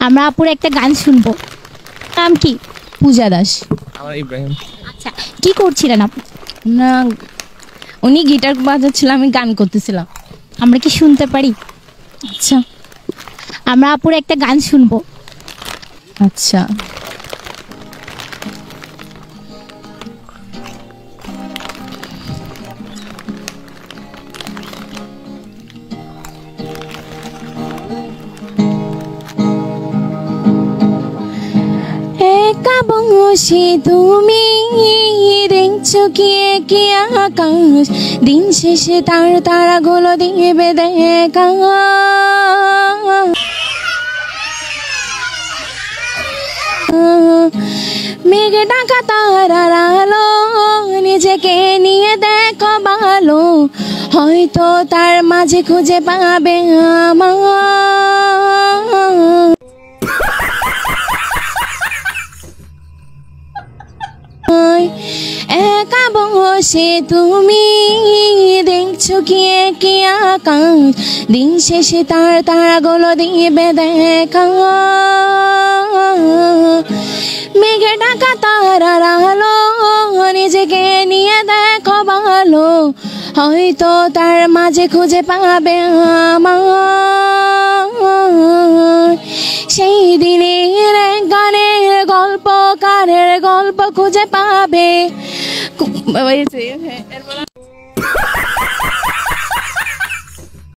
আমরা আপুর একটা গান শুনবো। নাম কি? পূজা দাস। আমার ইব্রাহিম। আচ্ছা, কি করছিলেন আপু? না, উনি গিটার বাজাচ্ছিল, আমি গান করতেছিলাম। আমরা কি শুনতে পারি? আচ্ছা আমরা আপুর একটা গান শুনবো। আচ্ছা। একা বসে তুমি দেখছো কি আকাশ, দিন শেষে তার তারাগুলো দিবে দেখা। মেঘ ডাকা তারার আলো, নিজেকে নিয়ে দেখো ভালো, হয়তো তার মাঝে খুঁজে পাবে আমার। একা বসে তুমি দেখছো কি আকাশ, দিন শেষে তার তারাগুলো দিবে দেখা। মেঘে ডাকা তারার আলো, নিজেকে নিয়ে দেখো ভালো, হয়তো তার মাঝে খুঁজে পাবে আমার। সেই দিনের গানের গল্পকারের গল্প খুঁজে পাবে।